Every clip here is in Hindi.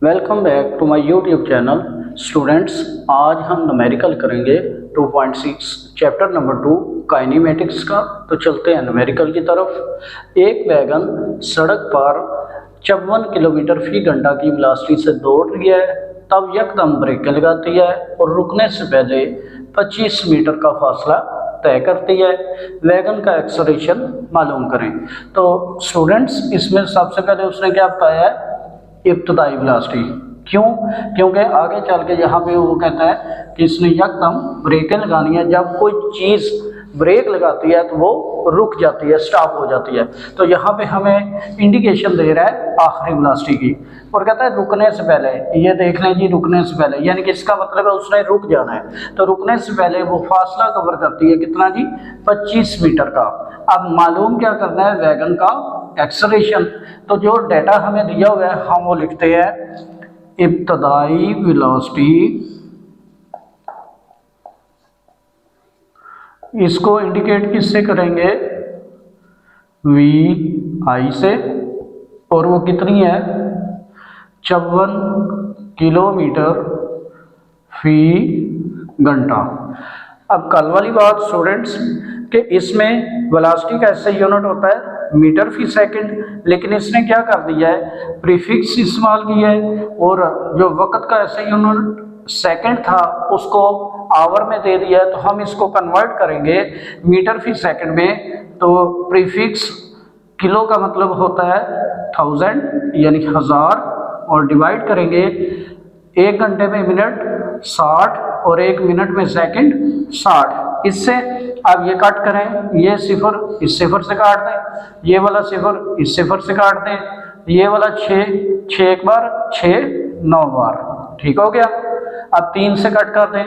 Welcome back to my YouTube channel students. आज हम न्यूमेरिकल करेंगे 2.6 चैप्टर नंबर 2 काइनेमेटिक्स का। तो चलते हैं न्यूमेरिकल की तरफ। एक वैगन सड़क पर 54 किलोमीटर फी घंटा की वेलोसिटी से दौड़ रही है, तब यकदम ब्रेकें लगाती है और रुकने से पहले 25 मीटर का फासला तय करती है। वैगन का एक्सेलरेशन मालूम करें। तो स्टूडेंट्स, इसमें सबसे पहले उसने क्या बताया है, इब्तदाई वेलोसिटी। क्यों? क्योंकि आगे चल के यहाँ पे वो कहता है कि इसने यकदम ब्रेकें लगानी है। जब कोई चीज़ ब्रेक लगाती है तो वो रुक जाती है, स्टॉप हो जाती है। तो यहाँ पे हमें इंडिकेशन दे रहा है आखिरी वेलोसिटी की, और कहता है रुकने से पहले। ये देख लें जी, रुकने से पहले यानी कि इसका मतलब है उसने रुक जाना है। तो रुकने से पहले वो फासला कवर करती है कितना जी? 25 मीटर का। अब मालूम क्या करना है? वैगन का एक्सेलरेशन। तो जो डाटा हमें दिया हुआ है हम वो लिखते हैं इब्तदाई वेलोसिटी। इसको इंडिकेट किससे करेंगे? VI से, और वो कितनी है? 54 किलोमीटर फी घंटा। अब कल वाली बात स्टूडेंट्स कि इसमें वेलोसिटी का ऐसे यूनिट होता है मीटर फी सेकंड, लेकिन इसने क्या कर दिया है, प्रीफिक्स इस्तेमाल किया है, और जो वक्त का ऐसे यूनिट सेकंड था उसको आवर में दे दिया है। तो हम इसको कन्वर्ट करेंगे मीटर फी सेकंड में। तो प्रीफिक्स किलो का मतलब होता है 1000 यानी 1000, और डिवाइड करेंगे 1 घंटे में मिनट 60 और 1 मिनट में सेकंड 60। इससे अब ये कट करें, ये सिफर इस सिफर से काट दें, ये वाला सिफर इस सिफर से काट दें, ये वाला 6 एक बार, 6 9 बार। ठीक हो गया। अब 3 से कट कर दें,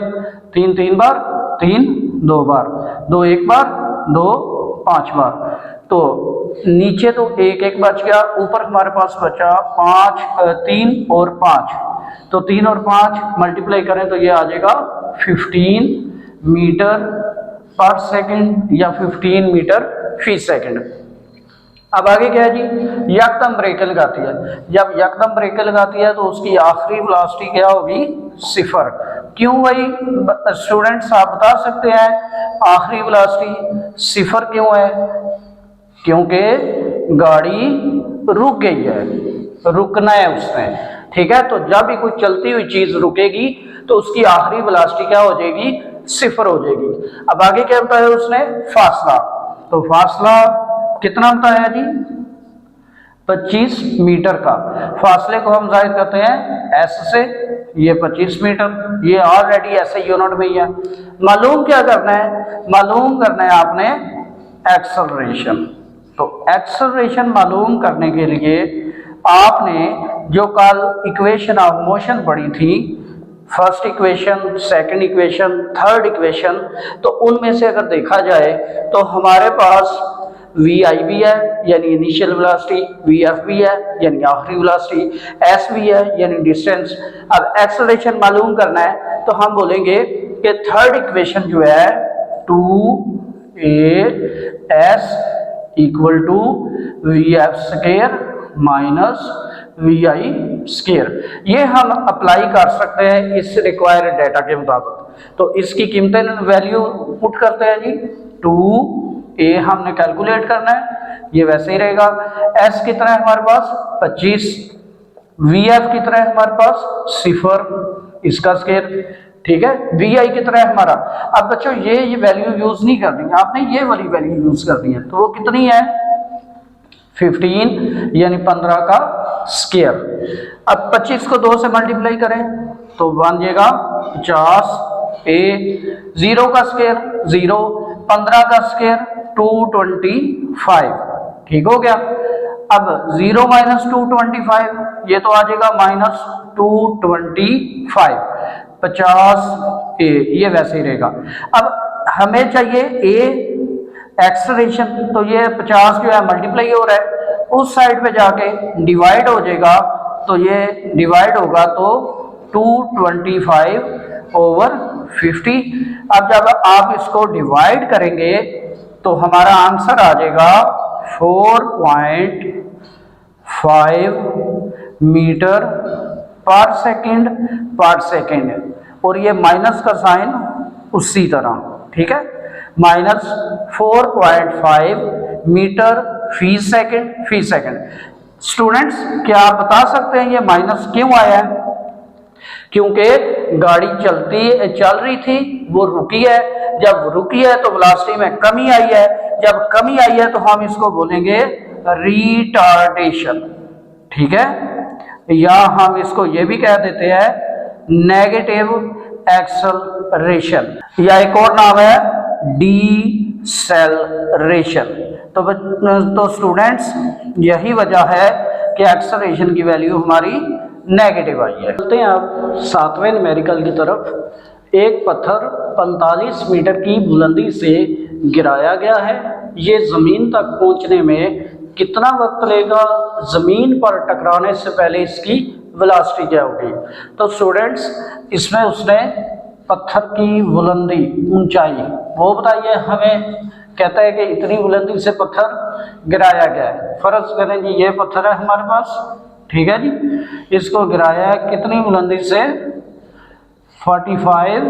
3 3 बार, 3 2 बार, 2 1 बार, 2 5 बार। तो नीचे तो 1 1 बच गया, ऊपर हमारे पास बचा 3 और 5। तो 3 और 5 मल्टीप्लाई करें तो ये आ जाएगा 15 मीटर पर सेकंड या 15 मीटर फी सेकंड। अब आगे क्या है जी? यकदम ब्रेक लगाती है। जब यकदम ब्रेक लगाती है तो उसकी आखिरी वेलोसिटी क्या होगी? 0। क्यों भाई स्टूडेंट्स, आप बता सकते हैं आखिरी वेलोसिटी 0 क्यों है? क्योंकि गाड़ी रुक गई है, रुकना है उसने। ठीक है, तो जब भी कोई चलती हुई चीज रुकेगी तो उसकी आखिरी वेलोसिटी क्या हो जाएगी? 0 हो जाएगी। अब आगे क्या बताया उसने? फासला। तो फासला कितना बताया जी? 25 मीटर का। फासले को हम जाहिर करते हैं S से। ये 25 मीटर, ये ऑलरेडी ऐसे यूनिट में ही है। मालूम क्या करना है? मालूम करना है आपने एक्सेलरेशन। तो एक्सेलरेशन मालूम करने के लिए आपने जो कल इक्वेशन ऑफ मोशन पढ़ी थी, first equation, second equation, third equation, तो उनमें से अगर देखा जाए तो हमारे पास VI भी है यानी इनिशियल वेलोसिटी, VF भी है यानी आखिरी वेलोसिटी, S भी है यानी डिस्टेंस। अब एक्सेलरेशन मालूम करना है तो हम बोलेंगे कि थर्ड इक्वेशन जो है 2AS equal to VF square minus VI square. ये हम अप्लाई कर सकते हैं इस रिक्वायर्ड डाटा के मुताबिक। तो इसकी कीमतें वैल्यू पुट करते हैं जी। 2A हमने कैलकुलेट करना है, ये वैसे ही रहेगा। S कितना है हमारे पास? 25। VF कितना है हमारे पास? 0, इसका स्क्वायर। ठीक है। VI कितना है हमारा? अब बच्चों ये वैल्यू यूज नहीं करनी, आपने ये वाली वैल्यू यूज करनी है। तो वो कितनी है? 15 यानी 15 का स्क्वायर। अब 25 को 2 से मल्टीप्लाई करें तो बन जाएगा 50। A 0 का स्क्वायर 0, 15 का स्क्वायर 225। ठीक हो गया। अब 0 माइनस 225, ये तो आ जाएगा माइनस 225। 50A ये वैसे ही रहेगा। अब हमें चाहिए A एक्सेलरेशन, तो ये 50 जो है मल्टीप्लाई हो रहा है, उस साइड पे जाके डिवाइड हो जाएगा। तो ये डिवाइड होगा तो 225 ओवर 50। अब जब आप इसको डिवाइड करेंगे तो हमारा आंसर आ जाएगा 4.5 मीटर पर सेकेंड, और ये माइनस का साइन उसी तरह, ठीक है, -4.5 मीटर फी सेकेंड। स्टूडेंट्स, क्या आप बता सकते हैं ये माइनस क्यों आया है? क्योंकि गाड़ी चल रही थी, वो रुकी है, जब रुकी है तो वेलोसिटी में कमी आई है, जब कमी आई है तो हम इसको बोलेंगे रिटार्डेशन, ठीक है, या हम इसको ये भी कह देते हैं नेगेटिव एक्सेलरेशन, या एक और नाम है डीसेलरेशन। तो स्टूडेंट्स, यही वजह है कि एक्सेलरेशन की वैल्यू हमारी नेगेटिव आई है। चलते हैं अब 7वें न्यूमेरिकल की तरफ। एक पत्थर 45 मीटर की बुलंदी से गिराया गया है, ये जमीन तक पहुंचने में कितना वक्त लेगा? जमीन पर टकराने से पहले इसकी वेलोसिटी क्या होगी? तो स्टूडेंट्स, इसमें उसने पत्थर की बुलंदी, ऊंचाई वो बताइए हमें। कहता है कि इतनी बुलंदी से पत्थर गिराया गया है। फर्ज करें जी ये पत्थर है हमारे पास, ठीक है जी, इसको गिराया है कितनी बुलंदी से? 45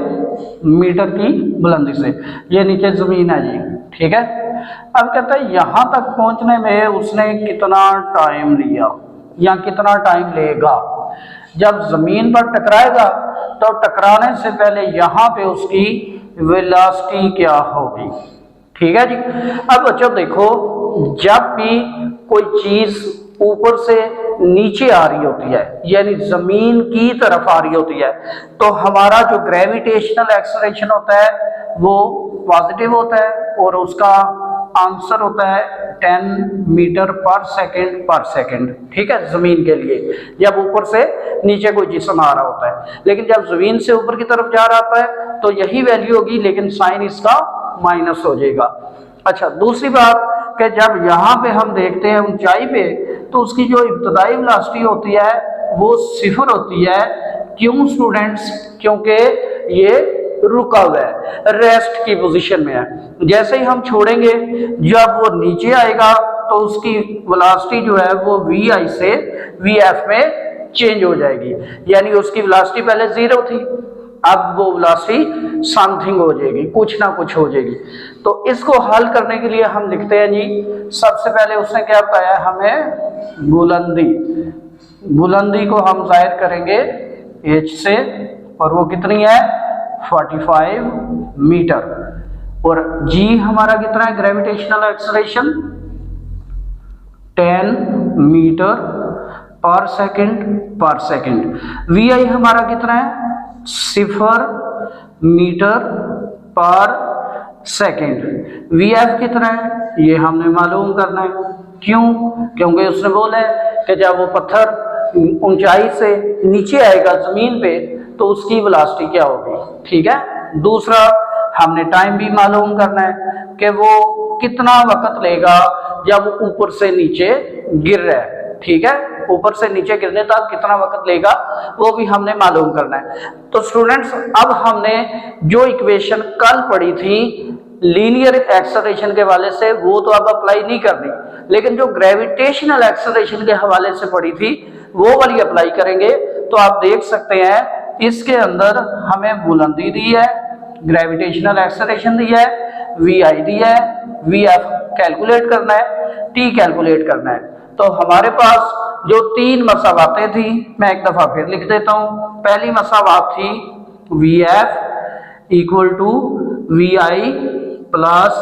मीटर की बुलंदी से। ये नीचे जमीन है जी, ठीक है। अब कहता है यहां तक पहुंचने में उसने कितना टाइम लिया या कितना टाइम लेगा। जब जमीन पर टकराएगा तो टकराने से पहले यहां पे उसकी वेलोसिटी क्या होगी, ठीक है जी। अब बच्चों देखो, जब भी कोई चीज ऊपर से नीचे आ रही होती है, यानी जमीन की तरफ आ रही होती है, तो हमारा जो ग्रेविटेशनल एक्सेलरेशन होता है वो पॉजिटिव होता है, और उसका आंसर होता है 10 मीटर पर सेकेंड, ठीक है, जमीन के लिए, जब ऊपर से नीचे कोई जिस्म आ रहा होता है। लेकिन जब जमीन से ऊपर की तरफ जा रहा होता है तो यही वैल्यू होगी, लेकिन साइन इसका माइनस हो जाएगा। अच्छा, दूसरी बात कि जब यहाँ पे हम देखते हैं ऊंचाई पे, तो उसकी जो इब्तदाई वेलोसिटी होती है वो 0 होती है। क्यों स्टूडेंट्स? क्योंकि ये रुका हुआ है, रेस्ट की पोजीशन में है। जैसे ही हम छोड़ेंगे, जब वो नीचे आएगा तो उसकी वेलोसिटी जो है वो vi से vf में चेंज हो जाएगी, यानी उसकी वेलोसिटी पहले 0 थी, अब वो वेलोसिटी समथिंग हो जाएगी, कुछ ना कुछ हो जाएगी। तो इसको हल करने के लिए हम लिखते हैं जी, सबसे पहले उसने क्या बताया हमें? बुलंदी को हम जाहिर करेंगे h से, और वो कितनी है? 45 मीटर। और g हमारा कितना है? Gravitational acceleration 10 metre per second. vi हमारा कितना है? 0 मीटर पर सेकेंड। vf कितना है? ये हमने मालूम करना है। क्यों? क्योंकि उसने बोला है कि जब वो पत्थर ऊंचाई से नीचे आएगा जमीन पे तो उसकी वेलोसिटी क्या होगी, ठीक है। दूसरा, हमने टाइम भी मालूम करना है कि वो कितना वक्त लेगा जब ऊपर से नीचे गिर रहा है, ठीक है, ऊपर से नीचे गिरने तक कितना वक्त लेगा वो भी हमने मालूम करना है। तो स्टूडेंट्स, अब हमने जो इक्वेशन कल पढ़ी थी लीनियर एक्सेलरेशन के हवाले से, वो तो अब अप्लाई नहीं करनी, लेकिन जो ग्रेविटेशनल एक्सेलरेशन के हवाले से पढ़ी थी वो वाली अप्लाई करेंगे। तो आप देख सकते हैं इसके अंदर हमें बुलंदी दी है, ग्रेविटेशनल एक्सेलरेशन दी है, vi दी है, vf कैलकुलेट करना है, t कैलकुलेट करना है। तो हमारे पास जो 3 मसावातें थी, मैं एक दफा फिर लिख देता हूं। पहली मसावात थी vf equal to vi plus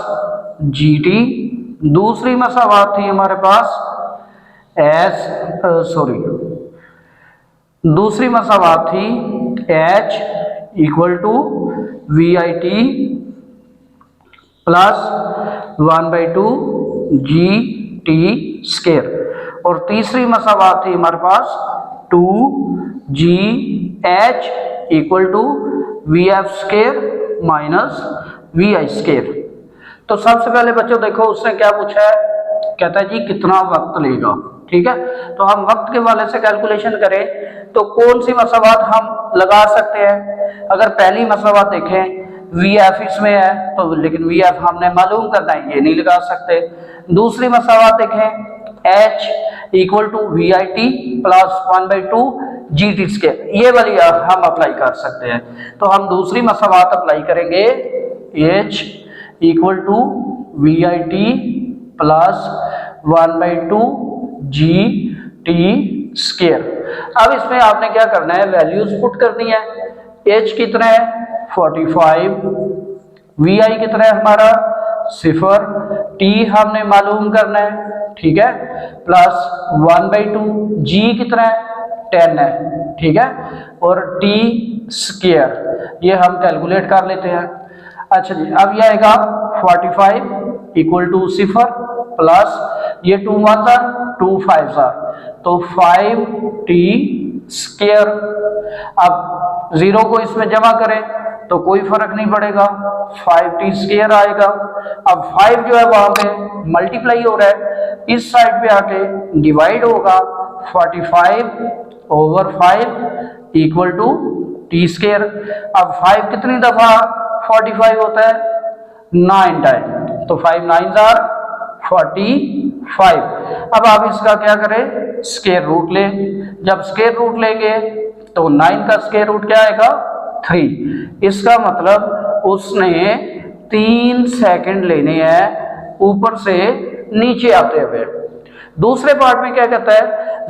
gt। दूसरी मसावात थी हमारे पास दूसरी मसावात थी h equal to vit plus 1/2 gt square. और तीसरी मसावात थी हमारे पास 2gh equal to vf square minus vi square. तो सबसे पहले बच्चों देखो उसने क्या पूछा है, कहता है जी कितना वक्त लेगा, ठीक है। तो हम वक्त के वाले से कैलकुलेशन करें तो कौन सी मसावात हम लगा सकते हैं। अगर पहली मसावात देखें vf इसमें है तो, लेकिन vf हमने मालूम करना है, ये नहीं लगा सकते। दूसरी मसावात देखें h equal to vit plus 1/2 GT square, ये वाली हम अप्लाई कर सकते हैं। तो हम दूसरी मसावात अप्लाई करेंगे, H equal to VIT plus 1/2 GT square. अब इसमें आपने क्या करना है, वैल्यूज पुट करनी है। H कितना है 45, VI कितना है हमारा 0, T हमने मालूम करना है, ठीक है, प्लस 1/2, G कितना है 10 है, ठीक है, और T स्क्वायर ये हम कैलकुलेट कर लेते हैं। अच्छा जी, अब ये आएगा 45 इक्वल टू 0 प्लस ये 2 1 2 5 तो 5T स्क्वायर। अब 0 को इसमें जमा करें तो कोई फर्क नहीं पड़ेगा, 5T स्क्वायर आएगा। अब 5 जो है वहां पे मल्टीप्लाई हो रहा है, इस साइड पे आके डिवाइड होगा, 45/5 इक्वल टू T स्क्वायर। अब 5 कितनी दफा 45 होता है 9 टाइम, तो 5 9 are 45। अब आप इसका क्या करें, स्क्वायर रूट लें। जब स्क्वायर रूट लेंगे तो 9 का स्क्वायर रूट क्या आएगा 3। इसका मतलब उसने 3 सेकंड लेने हैं ऊपर से नीचे आते हुए। दूसरे पार्ट में क्या कहता है,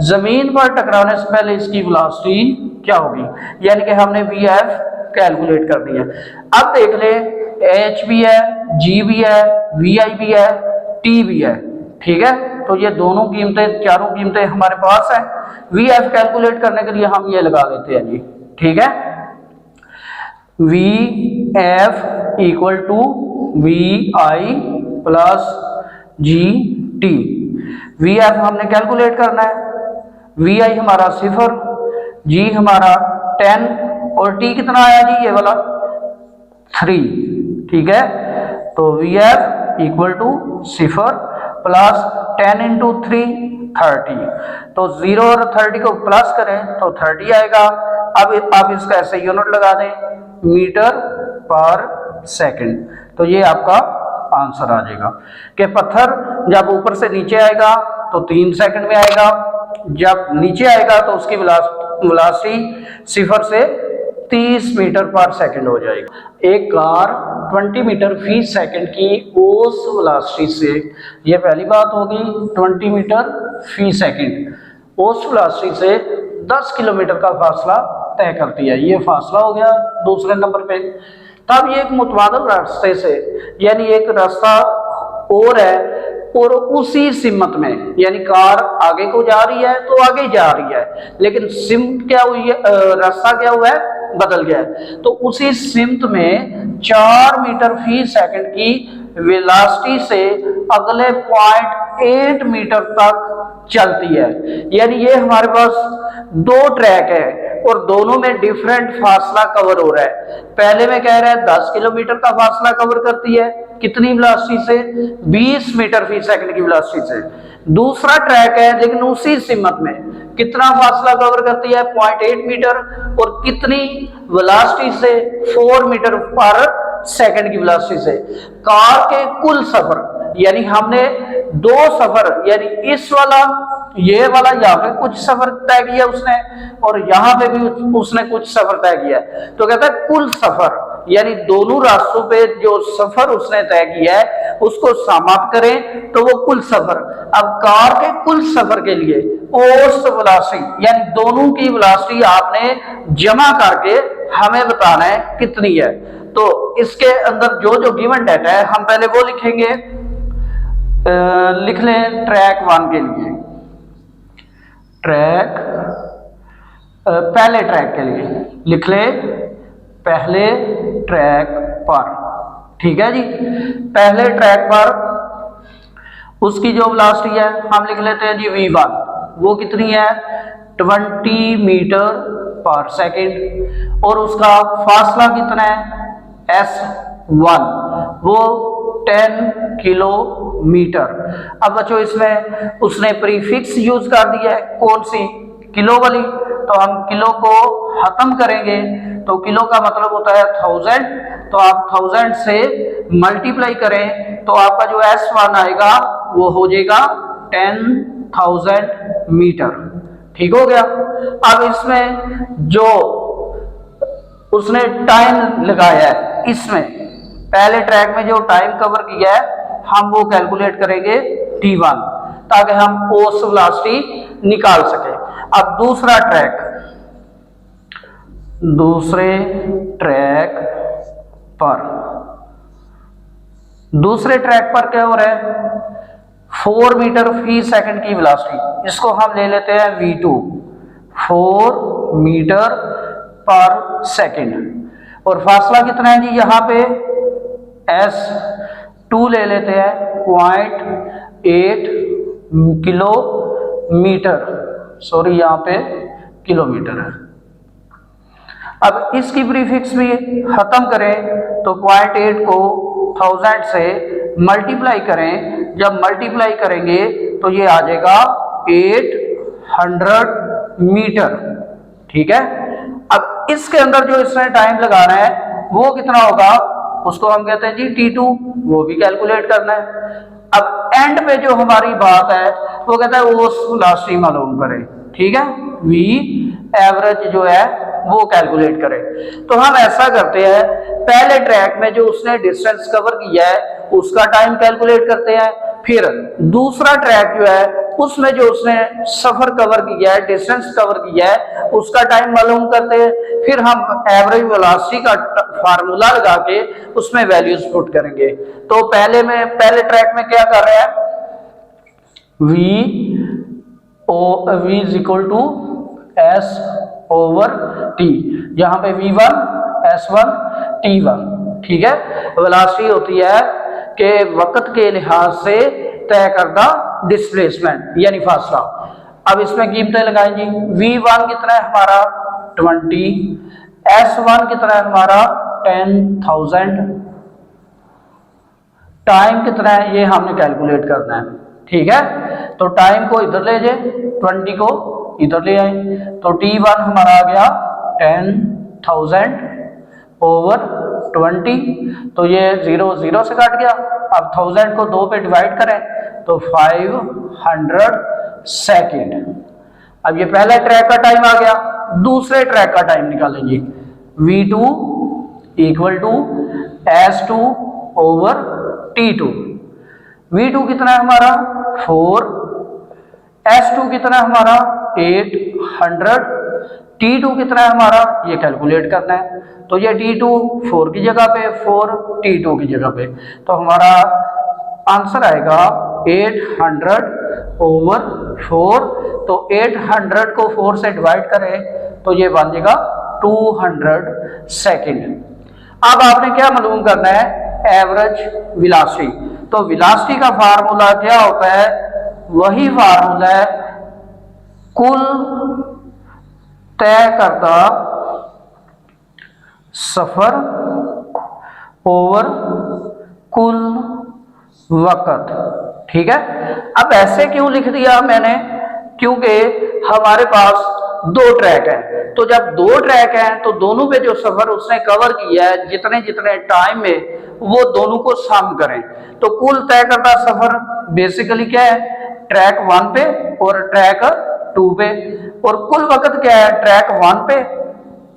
जमीन पर टकराने से पहले इसकी वेलोसिटी क्या होगी, यानी कि हमने VF कैलकुलेट कर दी है। अब देख ले, H भी है, G भी है, VI भी है, T भी है, ठीक है, तो ये दोनों कीमतें, चारों कीमतें हमारे पास है। VF कैलकुलेट करने के लिए हम ये लगा लेते हैं जी, ठीक है, VF equal to VI plus GT। VF हमने कैलकुलेट करना है, VI हमारा 0, G हमारा 10 और T कितना आया जी ये वाला 3, ठीक है, तो VF equal to 0 plus 10 into 3 30, तो 0 और 30 को प्लस करें तो 30 आएगा। अब आप इसका ऐसे यूनिट लगा दें, मीटर पर सेकंड, तो ये आपका आंसर आ जाएगा कि पत्थर जब ऊपर से नीचे आएगा तो 3 सेकंड में आएगा, जब नीचे आएगा तो उसकी वेलोसिटी 0 से 30 मीटर पर सेकंड हो जाएगा। एक कार 20 मीटर फी सेकंड की उस वेलोसिटी से, ये पहली बात होगी, 20 मीटर फी सेकंड उस वेलोसिटी से 10 किलोमीटर का फासला तय करती है। ये फासला हो गया दूसरे नंबर पे। तब ये एक मुतबादल रास्ते से, यानी एक रास्ता और है और उसी सिमत में, यानी कार आगे को जा रही है तो आगे जा रही है, लेकिन सिमत क्या हुई है, रास्ता क्या हुआ है, बदल गया है। तो उसी सिमत में 4 मीटर फी सेकंड की वेलोसिटी से अगले 0.8 मीटर तक चलती है। यानी ये हमारे पास 2 ट्रैक है और दोनों में डिफरेंट फासला कवर हो रहा है। पहले में कह रहा है 10 किलोमीटर का फासला कवर करती है, कितनी वेलोसिटी से, 20 मीटर फी सेकंड की वेलोसिटी से। दूसरा ट्रैक है लेकिन उसी सिमत में, कितना फासला कवर करती है 0.8 मीटर और कितनी वेलोसिटी से, 4 मीटर पर सेकंड की वेलोसिटी से। कार के कुल सफर, यानी हमने 2 सफर, यानी इस वाला, ये वाला, यहाँ पे कुछ सफर तय किया उसने और यहाँ पे भी उसने कुछ सफर तय किया, तो कहता है कुल सफर, यानी दोनों रास्तों पे जो सफर उसने तय किया है उसको समाप्त करें तो वो कुल सफर। अब कार के कुल सफर के लिए औसत वेलोसिटी, यानी दोनों की वेलोसिटी आपने जमा करके हमें बताना है कितनी है। तो इसके अंदर जो जो गिवन डाटा है हम पहले वो लिखेंगे। लिख लें ट्रैक 1 के लिए, ट्रैक, पहले ट्रैक के लिए लिख ले पहले ट्रैक पर, ठीक है जी। पहले ट्रैक पर उसकी जो वेलोसिटी है हम लिख लेते हैं जी V1, वो कितनी है 20 मीटर पर सेकंड, और उसका फासला कितना है S1, वो 10 किलोमीटर। अब बच्चों इसमें उसने प्रीफिक्स यूज कर दिया है, कौन सी, किलो वाली, तो हम किलो को खत्म करेंगे तो किलो का मतलब होता है 1000, तो आप 1000 से मल्टीप्लाई करें तो आपका जो S1 आएगा वो हो जाएगा 10,000 मीटर, ठीक हो गया। अब इसमें जो उसने टाइम लगाया है, इसमें पहले ट्रैक में जो टाइम कवर किया है हम वो कैलकुलेट करेंगे t1, ताकि हम औसत वेलोसिटी निकाल सके। अब दूसरे ट्रैक पर क्या हो रहा है, 4 मीटर फी सेकंड की वेलोसिटी, इसको हम ले लेते हैं v2, 4 मीटर पर सेकंड। और फासला कितना है जी, यहाँ पे s2 ले लेते हैं 0.8 किलोमीटर, सॉरी यहाँ पे किलोमीटर है। अब इसकी प्रीफिक्स भी खत्म करें तो 0.8 को 1000 से मल्टीप्लाई करें, जब मल्टीप्लाई करेंगे तो ये आ जाएगा 800 मीटर, ठीक है। अब इसके अंदर जो इसने टाइम लगा रहा है वो कितना होगा, उसको हम कहते हैं जी t2, वो भी कैलकुलेट करना है। अब एंड पे जो हमारी बात है वो कहता है वो वेलोसिटी मालूम करें, ठीक है, v एवरेज जो है वो कैलकुलेट करें। तो हम ऐसा करते हैं, पहले ट्रैक में जो उसने डिस्टेंस कवर किया है उसका टाइम कैलकुलेट करते हैं, फिर दूसरा ट्रैक जो है उसमें जो उसने सफर कवर किया है, डिस्टेंस कवर किया है, उसका टाइम मालूम करते हैं, फिर हम एवरेज वेलोसिटी का फार्मूला लगा के उसमें वैल्यूज पुट करेंगे। तो पहले ट्रैक में क्या कर रहे हैं, v is equal to s over t, यहाँ पे v1 s1 t1, ठीक है। वेलोसिटी होती है कि वक्त के लिहाज से तय करदा डिस्प्लेसमेंट यानी फासला। अब इसमें कीमतें लगाएं जी, v1 कितना है हमारा 20, s1 कितना है हमारा 10,000, टाइम कितना है ये हमने कैलकुलेट करना है, ठीक है। तो टाइम को इधर ले जाए, 20 को इधर ले आए, तो t1 हमारा आ गया 10,000 ओवर 20, तो ये 0 0 से काट गया। अब 1000 को 2 पे डिवाइड करें तो 500 सेकेंड। अब ये पहला ट्रैक का टाइम आ गया, दूसरे ट्रैक का टाइम निकालेंगे, v2 equal to s2 over t2। v2 कितना है हमारा 4, s2 कितना है हमारा 800, t2 कितना है हमारा ये कैलकुलेट करना है। तो ये t2 4 की जगह पे, 4 t2 की जगह पे, तो हमारा आंसर आएगा 800 ओवर 4। तो 800 को 4 से डिवाइड करें तो ये बन जाएगा 200 सेकेंड। अब आपने क्या मालूम करना है, एवरेज वेलोसिटी। तो वेलोसिटी का फार्मूला क्या होता है, वही फार्मूला है कुल तय करदा सफर ओवर कुल वक्त, ठीक है। अब ऐसे क्यों लिख दिया मैंने, क्योंकि हमारे पास 2 ट्रैक हैं, तो जब 2 ट्रैक हैं तो दोनों पे जो सफर उसने कवर किया है जितने जितने टाइम में, वो दोनों को सम करें। तो कुल तय करदा सफर बेसिकली क्या है, ट्रैक 1 पे और ट्रैक 2 पे, और कुल वक्त क्या है, ट्रैक 1 पे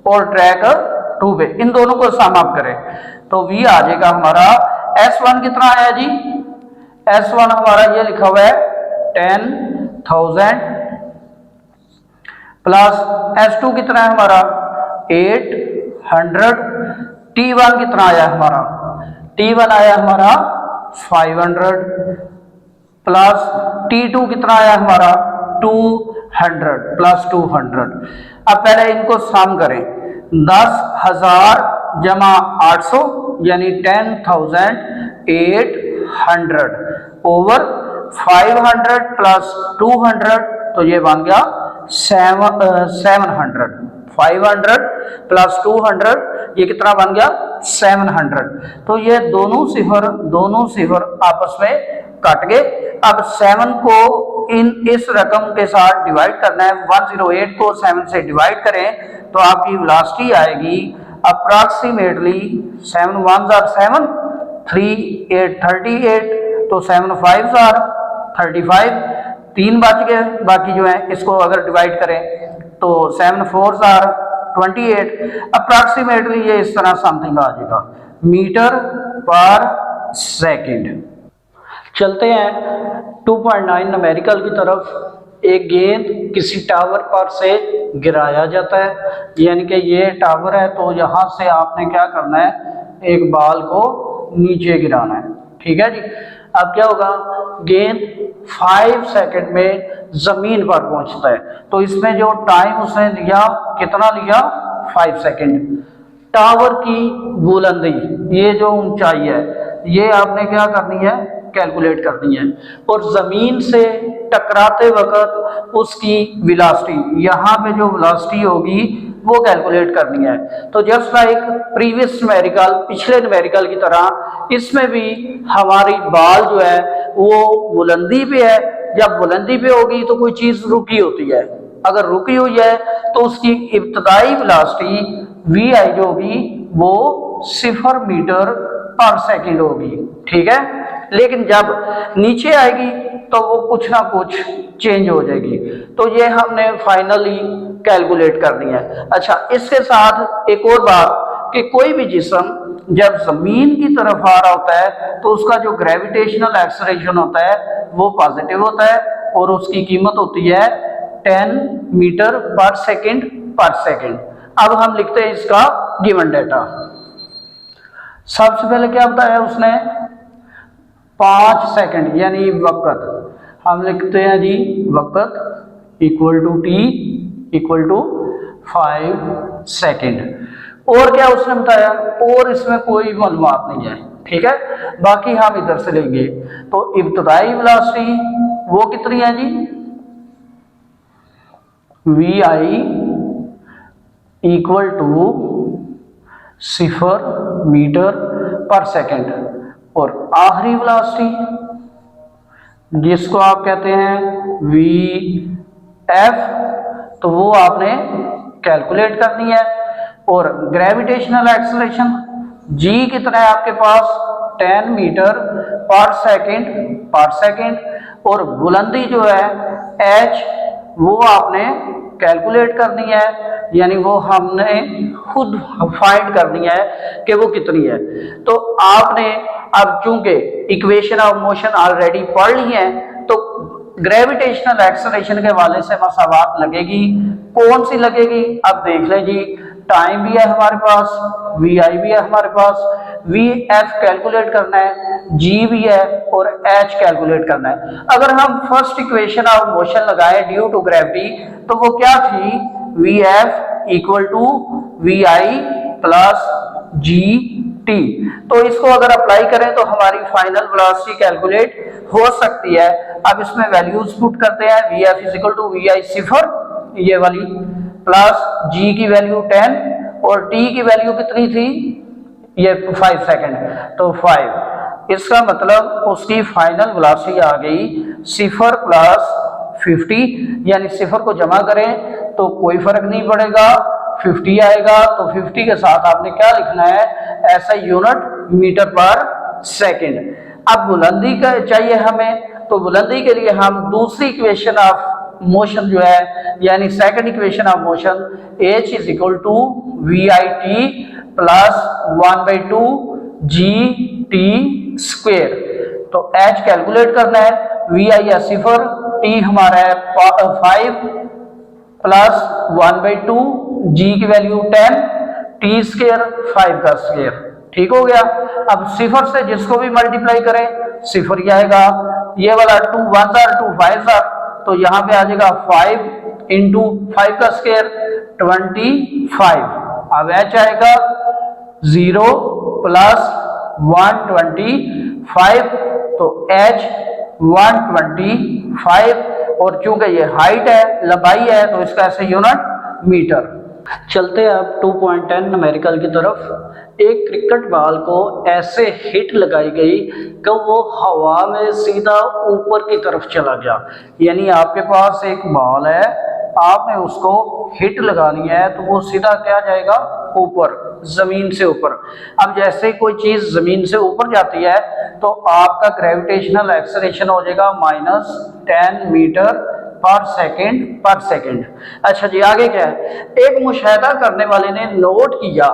और ट्रैक 2 पे, इन दोनों को सम अप करें तो v आ जाएगा हमारा, s1 कितना आया जी, s1 हमारा ये लिखा हुआ है 10,000 प्लस s2 कितना है हमारा 800, t1 कितना आया हमारा, t1 आया हमारा 500 प्लस t2 कितना आया हमारा 200 प्लस 200। अब पहले इनको सम करें, 10,000 जमा 800 यानी 10,800 ओवर 500 प्लस 200, तो ये बन गया 700। 500 प्लस 200 ये कितना बन गया 700। तो ये दोनों सिफर आपस में कट गए। अब 7 को इस रकम के साथ डिवाइड करना है, 108 को 7 से डिवाइड करें तो आपकी वेलोसिटी आएगी अप्रॉक्सीमेटली 7 1s are 7, 3 8 38, तो 7 5s are 35, 3 बच गए, बाकी जो है इसको अगर डिवाइड करें तो 7 4 आर 28, अप्रॉक्सीमेटली ये इस तरह समथिंग आ जाएगा मीटर पर सेकंड। चलते हैं 2.9 न्यूमेरिकल की तरफ। एक गेंद किसी टावर पर से गिराया जाता है, यानी कि ये टावर है तो यहाँ से आपने क्या करना है, एक बॉल को नीचे गिराना है, ठीक है जी। अब क्या होगा, गेंद 5 सेकंड में जमीन पर पहुंचता है, तो इसमें जो टाइम उसने लिया कितना लिया, 5 सेकंड। टावर की बुलंदी, ये जो ऊंचाई है, ये आपने क्या करनी है, कैलकुलेट करनी है, और जमीन से टकराते वक्त उसकी वेलोसिटी, यहाँ पे जो वेलोसिटी होगी वो कैलकुलेट करनी है। तो जस्ट लाइक प्रीवियस न्यूमेरिकल, पिछले न्यूमेरिकल की तरह इसमें भी हमारी बॉल जो है वो बुलंदी पे है। जब बुलंदी पे होगी तो कोई चीज रुकी होती है, अगर रुकी हुई है तो उसकी इब्तदाई वेलोसिटी वी आई जो होगी वो 0 मीटर पर सेकंड होगी, ठीक है। लेकिन जब नीचे आएगी तो वो कुछ ना कुछ चेंज हो जाएगी, तो ये हमने फाइनली कैलकुलेट करनी है। अच्छा, इसके साथ एक और बात कि कोई भी जिस्म जब जमीन की तरफ आ रहा होता है तो उसका जो ग्रेविटेशनल एक्सेलरेशन होता है वो पॉजिटिव होता है, और उसकी कीमत होती है 10 मीटर पर सेकंड। अब हम लिखते हैं इसका गिवन डेटा। सबसे पहले क्या बताया उसने, 5 सेकंड यानी वक्त, हम लिखते हैं जी वक्त equal to T equal to 5 second. और क्या उसने बताया, और इसमें कोई मालूमात नहीं है, ठीक है, बाकी हम इधर से लेंगे। तो इब्तदाई वेलोसिटी वो कितनी है जी, V I equal to 0 metre per second, और आखिरी वेलोसिटी जिसको आप कहते हैं वी एफ, तो वो आपने कैलकुलेट करनी है। और ग्रेविटेशनल एक्सेलरेशन जी कितना है आपके पास, 10 मीटर पर सेकंड, और बुलंदी जो है एच वो आपने कैलकुलेट करनी है, यानी वो हमने खुद फाइंड करनी है कि वो कितनी है। तो आपने अब चूंकि इक्वेशन ऑफ मोशन ऑलरेडी पढ़ ली है तो ग्रेविटेशनल एक्सेलरेशन के हवाले से मसावात लगेगी, कौन सी लगेगी, अब देख लें जी। टाइम भी है हमारे पास, वी आई भी है हमारे पास, वी एफ कैलकुलेट करना है, जी भी है, और एच कैलकुलेट करना है। अगर हम फर्स्ट इक्वेशन ऑफ मोशन लगाए ड्यू टू ग्रेविटी तो वो क्या थी, V F equal to V I plus G T. तो इसको अगर अप्लाई करें तो हमारी फाइनल वेलोसिटी कैलकुलेट हो सकती है। अब इसमें वैल्यूज पुट करते हैं, V F is equal to V I 0 ये वाली, प्लस जी की वैल्यू 10, और टी की वैल्यू कितनी थी, ये 5 सेकंड, तो 5। इसका मतलब उसकी फाइनल वेलोसिटी आ गई 0 प्लस 50, यानी 0 को जमा करें तो कोई फर्क नहीं पड़ेगा, 50 आएगा, तो 50 के साथ आपने क्या लिखना है, ऐसा यूनिट मीटर पर सेकंड। अब बुलंदी का चाहिए हमें, तो बुलंदी के लिए हम दूसरी इक्वेशन ऑफ मोशन जो है, यानी second equation of motion, h is equal to V I T plus 1/2 G T square. तो h कैलकुलेट करना है, वी आई है 0, टी हमारा है 5 प्लस 1/2, जी की वैल्यू 10, टी स्क्वेयर 5 का स्क्वेयर, ठीक हो गया। अब 0 से जिसको भी मल्टीप्लाई करें 0 ही आएगा, ये वाला 2 1 2 5, तो यहाँ पे आ जाएगा 5 इंटू 5 का स्क्वायर 25। अब h आएगा 0 प्लस 125, तो h 125, और चूंकि ये हाइट है, लंबाई है, तो इसका ऐसे यूनिट मीटर। चलते हैं अब 2.10 न्यूमेरिकल की तरफ। एक क्रिकेट बॉल को ऐसे हिट लगाई गई कि वो हवा में सीधा ऊपर की तरफ चला गया, यानी आपके पास एक बॉल है, आपने उसको हिट लगानी है तो वो सीधा क्या जाएगा, ऊपर, जमीन से ऊपर। अब जैसे ही कोई चीज जमीन से ऊपर जाती है तो आपका ग्रेविटेशनल एक्सेलरेशन हो जाएगा -10 मीटर पर सेकेंड। अच्छा जी, आगे क्या है, एक मुशाहिदा करने वाले ने नोट किया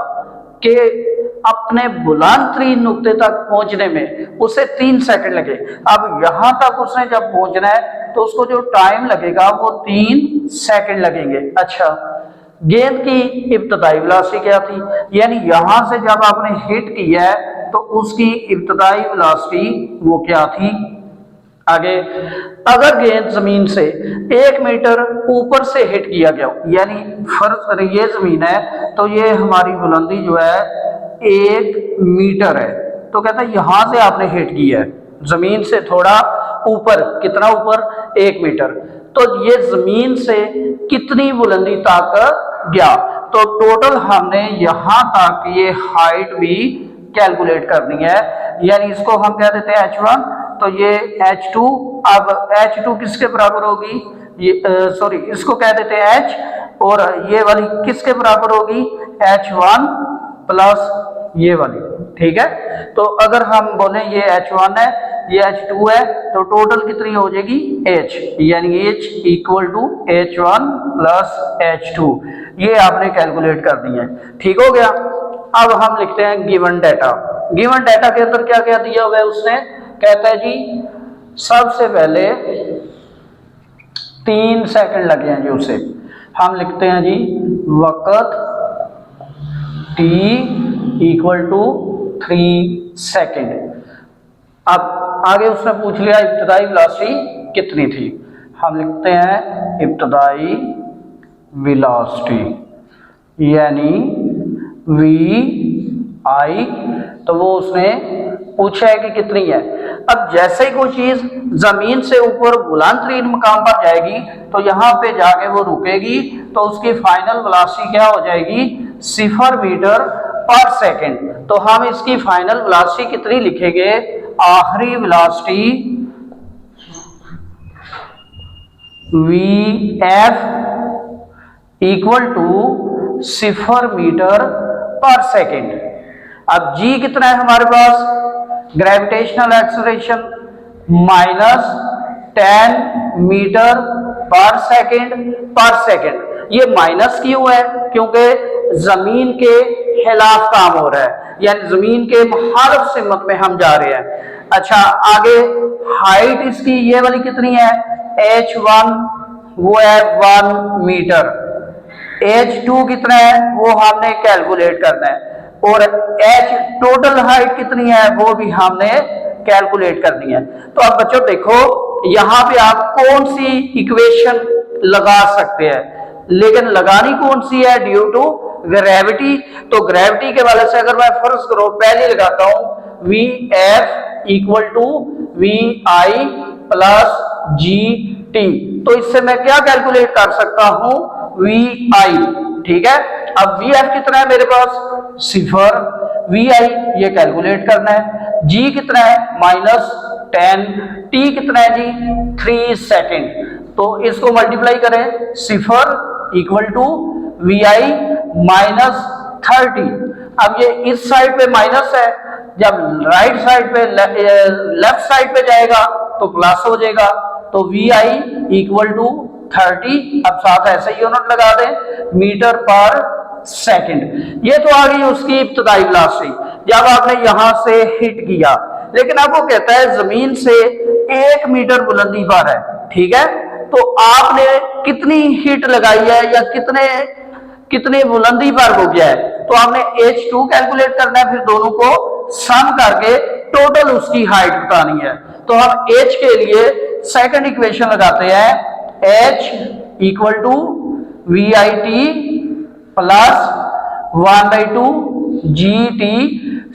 कि अपने बुलंद तरीन नुक्ते तक पहुंचने में उसे 3 सेकंड लगे। अब यहां तक उसने जब पहुंचना है तो उसको जो टाइम लगेगा वो 3 सेकंड लगेंगे। अच्छा, गेंद की इब्तदाई वेलोसिटी क्या थी, यानी यहां से जब आपने हिट किया है तो उसकी इब्तदाई वेलोसिटी वो क्या थी। आगे, अगर गेंद जमीन से 1 मीटर ऊपर से हिट किया गया, यानी फर्ज ये जमीन है तो ये हमारी बुलंदी जो है 1 मीटर है, तो कहता है यहां से आपने हिट किया है जमीन से थोड़ा ऊपर, कितना ऊपर, 1 मीटर, तो ये जमीन से कितनी बुलंदी तक गया। तो टोटल हमने यहां तक ये हाइट भी कैलकुलेट करनी है, यानी इसको हम कह देते हैं h1, तो ये h2। अब h2 किसके बराबर होगी, ये सॉरी इसको कह देते हैं h, और ये वाली किसके बराबर होगी, h1 प्लस ये वाली, ठीक है। तो अगर हम बोले ये h1 है, ये h2 है, तो टोटल कितनी हो जाएगी h, यानी h equal to h1 plus h2, ये आपने कैलकुलेट कर दी है, ठीक हो गया। अब हम लिखते हैं गिवन डाटा। गिवन डाटा के अंदर क्या क्या दिया हुआ है उसने, कहता है जी सबसे पहले 3 सेकंड लगे हैं जी उसे, हम लिखते हैं जी वक्त t इक्वल टू 3 सेकेंड। अब आगे उसने पूछ लिया इब्तदाई वेलोसिटी कितनी थी, हम लिखते हैं इब्तदाई वेलोसिटी यानी vi, तो वो उसने पूछा है कि कितनी है। अब जैसे ही कोई चीज जमीन से ऊपर बुलंद तरीन मकाम पर जाएगी तो यहाँ पे जाके वो रुकेगी, तो उसकी फाइनल वेलोसिटी क्या हो जाएगी, 0 मीटर पर सेकेंड। तो हम इसकी फाइनल वेलोसिटी कितनी लिखेंगे, आखिरी velocity vf equal to 0 metre per second. अब g कितना है हमारे पास, gravitational acceleration -10 metre per second. ये माइनस क्यों है, क्योंकि जमीन के खिलाफ काम हो रहा है, यानी जमीन के मुखालिफ सिमत में हम जा रहे हैं। अच्छा, आगे हाइट इसकी ये वाली कितनी है, h1 वो है 1 मीटर, h2 कितना है वो हमने कैलकुलेट करना है, और h टोटल हाइट कितनी है वो भी हमने कैलकुलेट करनी है। तो अब बच्चों देखो यहां पे आप कौन सी इक्वेशन लगा सकते हैं, लेकिन लगानी कौन सी है, ड्यू टू ग्रेविटी। तो ग्रेविटी के वाले से अगर मैं फर्ज करो पहले लगाता हूं vf equal to vi plus gt, तो इससे मैं क्या कैलकुलेट कर सकता हूं, vi, ठीक है। अब vf कितना है मेरे पास 0, vi ये कैलकुलेट करना है, g कितना है -10, t कितना है जी 3 सेकेंड, तो इसको मल्टीप्लाई करें, 0 इक्वल टू vi -30। अब ये इस साइड पे माइनस है, जब राइट साइड पे लेफ्ट साइड पे जाएगा तो प्लस हो जाएगा, तो vi इक्वल टू 30। अब साथ ऐसे ही यूनिट लगा दें, मीटर पर सेकंड। ये तो आ गई उसकी इब्तदाई वेलोसिटी जब आपने यहां से हिट किया, लेकिन अब वो कहता है जमीन से 1 मीटर बुलंदी पर है, ठीक है। तो आपने कितनी हिट लगाई है या कितने बुलंदी पर हो गया है, तो आपने h2 कैलकुलेट करना है, फिर दोनों को सम करके टोटल उसकी हाइट बतानी है। तो हम h के लिए सेकंड इक्वेशन लगाते हैं, h equal to vit plus 1/2 gt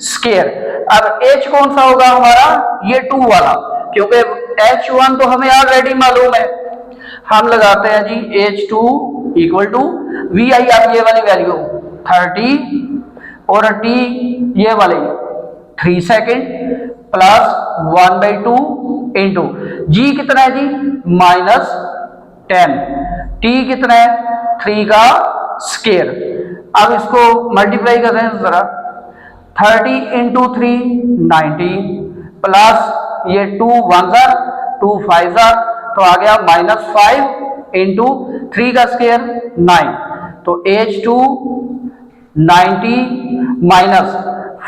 square. अब h कौन सा होगा हमारा, ये 2 वाला, क्योंकि h1 तो हमें ऑलरेडी मालूम है। हम लगाते हैं जी h2 इक्वल टू vi, अब ये वाली वैल्यू 30 और t ये वाले 3 सेकेंड प्लस 1/2 इंटू g कितना है जी 10, t कितना है 3 का स्केयर। अब इसको मल्टीप्लाई कर रहे हैं जरा, 30 इंटू 3 90 प्लस ये 2 1 जार 2 5 जार तो आ गया -5 इंटू 3 का स्केयर 9, तो H2 90 माइनस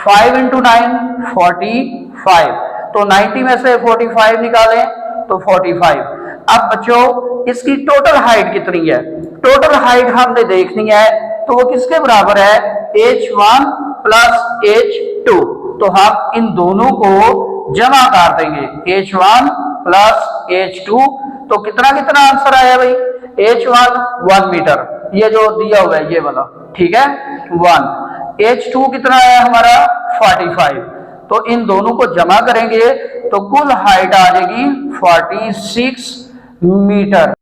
5 इंटू 9 45, तो 90 में से 45 निकालें तो 45। अब बच्चों इसकी टोटल हाइट कितनी है, टोटल हाइट हमने देखनी है तो वो किसके बराबर है H1 प्लस H2, तो हम इन दोनों को जमा कर देंगे H1 प्लस H2, तो कितना कितना आंसर आया भाई, H1 1 मीटर, ये जो दिया हुआ है ये वाला, ठीक है 1, H2 कितना है हमारा 45, तो इन दोनों को जमा करेंगे तो कुल हाइट आ जाएगी 46 मीटर।